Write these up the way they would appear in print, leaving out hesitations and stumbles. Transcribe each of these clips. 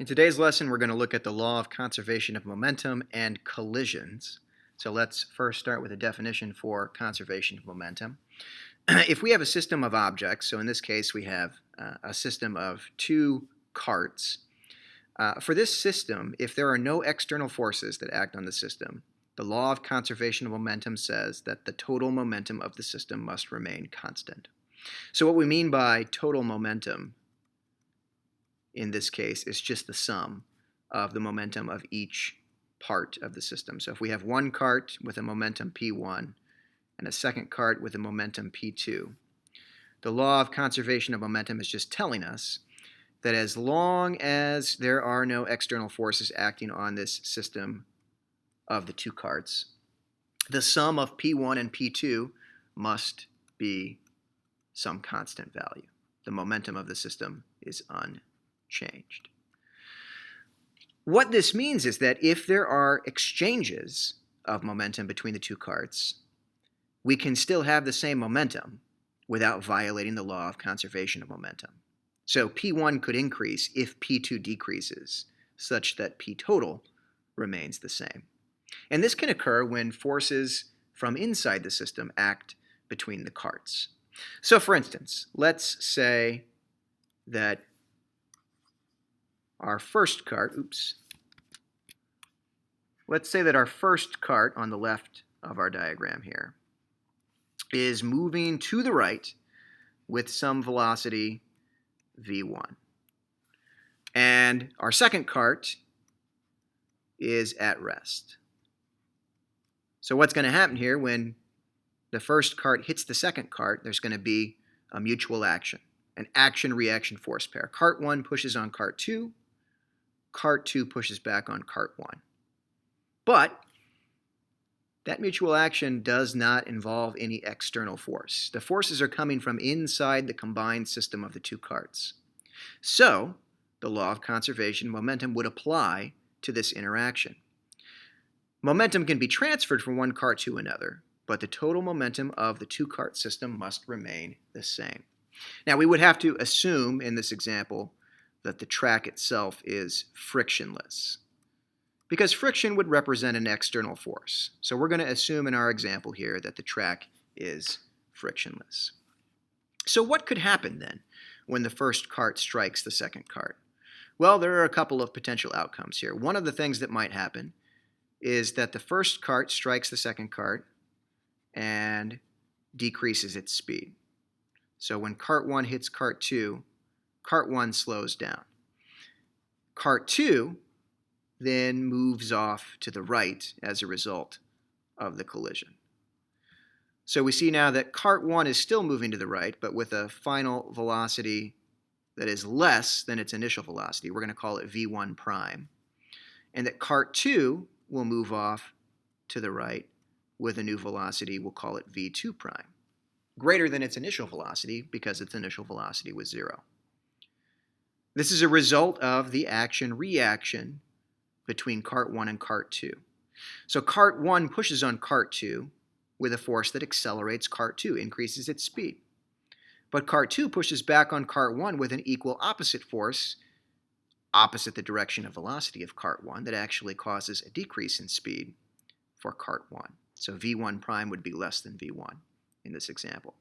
In today's lesson, we're going to look at the law of conservation of momentum and collisions. So let's first start with a definition for conservation of momentum. If we have a system of objects, so in this case we have a system of two carts, for this system, if there are no external forces that act on the system, the law of conservation of momentum says that the total momentum of the system must remain constant. So what we mean by total momentum in this case is just the sum of the momentum of each part of the system. So if we have one cart with a momentum P1 and a second cart with a momentum P2, the law of conservation of momentum is just telling us that as long as there are no external forces acting on this system of the two carts, the sum of P1 and P2 must be some constant value. The momentum of the system is unchanged. What this means is that if there are exchanges of momentum between the two carts, we can still have the same momentum without violating the law of conservation of momentum. So P1 could increase if P2 decreases, such that P total remains the same. And this can occur when forces from inside the system act between the carts. So for instance, let's say that our first cart, let's say that our first cart on the left of our diagram here is moving to the right with some velocity v1. And our second cart is at rest. So what's going to happen here when the first cart hits the second cart, there's going to be a mutual action, an action-reaction force pair. Cart 1 pushes on cart 2, cart 2 pushes back on cart 1. But that mutual action does not involve any external force. The forces are coming from inside the combined system of the two carts. So the law of conservation of momentum would apply to this interaction. Momentum can be transferred from one cart to another, but the total momentum of the two-cart system must remain the same. Now, we would have to assume in this example that the track itself is frictionless, because friction would represent an external force. So we're going to assume in our example here that the track is frictionless. So what could happen then when the first cart strikes the second cart? Well, there are a couple of potential outcomes here. One of the things that might happen is that the first cart strikes the second cart and decreases its speed. So when cart 1 hits cart 2, cart 1 slows down. Cart 2 then moves off to the right as a result of the collision. So we see now that cart 1 is still moving to the right, but with a final velocity that is less than its initial velocity. We're going to call it v1 prime. And that cart 2 will move off to the right with a new velocity, we'll call it v2 prime, greater than its initial velocity because its initial velocity was 0. This is a result of the action-reaction between cart 1 and cart 2. So cart 1 pushes on cart 2 with a force that accelerates cart 2, increases its speed. But cart 2 pushes back on cart 1 with an equal opposite force, opposite the direction of velocity of cart 1, that actually causes a decrease in speed for cart 1. So v1 prime would be less than v1 in this example.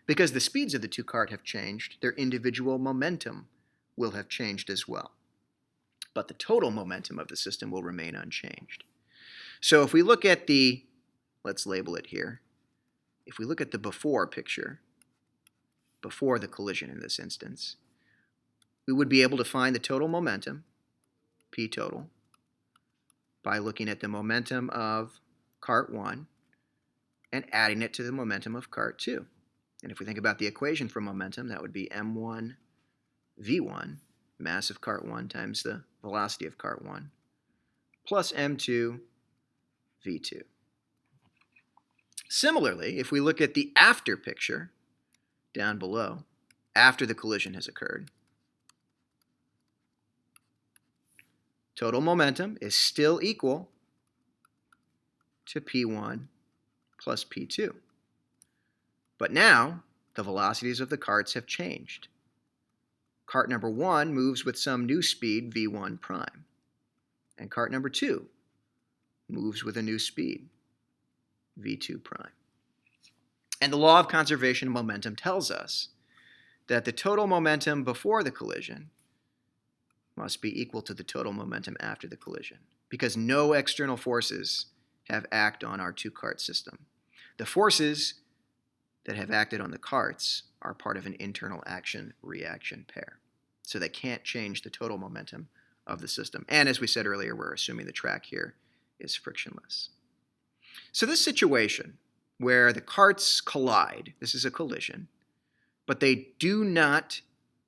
Because the speeds of the two carts have changed, their individual momentum will have changed as well. But the total momentum of the system will remain unchanged. So if we look at the, let's label it here, if we look at the before picture, before the collision in this instance, we would be able to find the total momentum, P total, by looking at the momentum of cart 1 and adding it to the momentum of cart 2. And if we think about the equation for momentum, that would be m1 v1, mass of cart 1 times the velocity of cart 1, plus m2 v2. Similarly, if we look at the after picture down below, after the collision has occurred, total momentum is still equal to P1 plus P2. But now the velocities of the carts have changed. Cart number 1 moves with some new speed, v1 prime. And cart number 2 moves with a new speed, v2 prime. And the law of conservation of momentum tells us that the total momentum before the collision must be equal to the total momentum after the collision, because no external forces have acted on our two-cart system. The forces that have acted on the carts are part of an internal action-reaction pair. So they can't change the total momentum of the system. And as we said earlier, we're assuming the track here is frictionless. So this situation where the carts collide, this is a collision, but they do not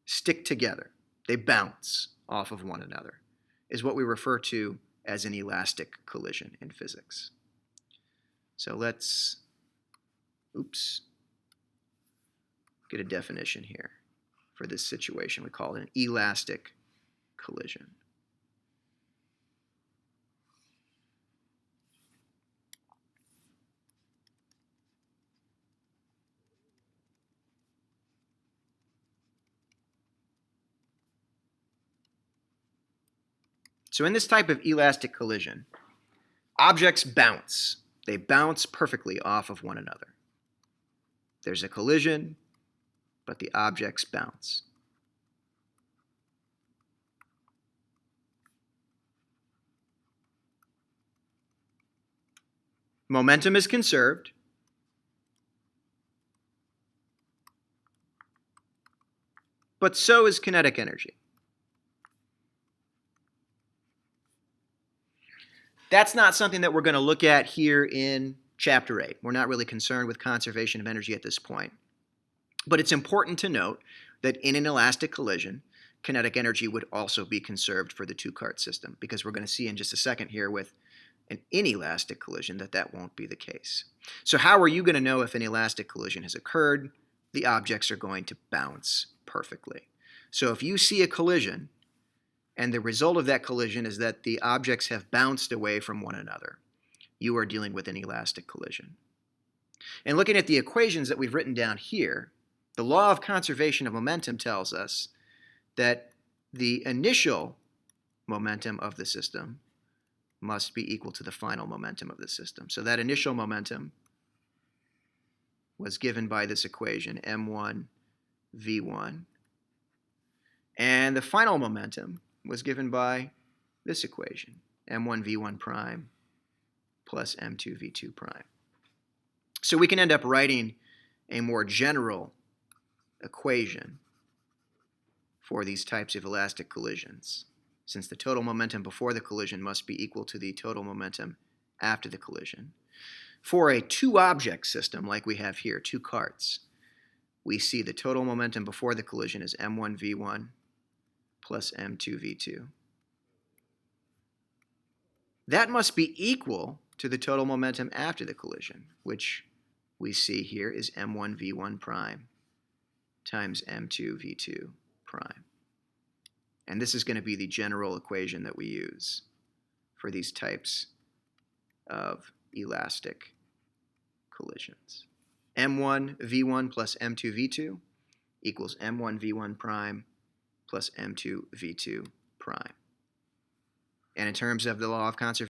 stick together, they bounce off of one another, is what we refer to as an elastic collision in physics. So let's, get a definition here for this situation. We call it an elastic collision. So in this type of elastic collision, objects bounce. They bounce perfectly off of one another. There's a collision, but the objects bounce. Momentum is conserved. But so is kinetic energy. That's not something that we're going to look at here in Chapter 8. We're not really concerned with conservation of energy at this point. But it's important to note that in an elastic collision, kinetic energy would also be conserved for the two-cart system, because we're going to see in just a second here with an inelastic collision that won't be the case. So how are you going to know if an elastic collision has occurred? The objects are going to bounce perfectly. So if you see a collision, and the result of that collision is that the objects have bounced away from one another, you are dealing with an elastic collision. And looking at the equations that we've written down here, the law of conservation of momentum tells us that the initial momentum of the system must be equal to the final momentum of the system. So that initial momentum was given by this equation, m1 v1. And the final momentum was given by this equation, m1 v1 prime plus m2 v2 prime. So we can end up writing a more general equation for these types of elastic collisions, since the total momentum before the collision must be equal to the total momentum after the collision. For a two-object system like we have here, two carts, we see the total momentum before the collision is m1 v1 plus m2 v2. That must be equal to the total momentum after the collision, which we see here is m1 v1 prime times m2 v2 prime. And this is going to be the general equation that we use for these types of elastic collisions. m1 v1 plus m2 v2 equals m1 v1 prime plus m2 v2 prime. And in terms of the law of conservation,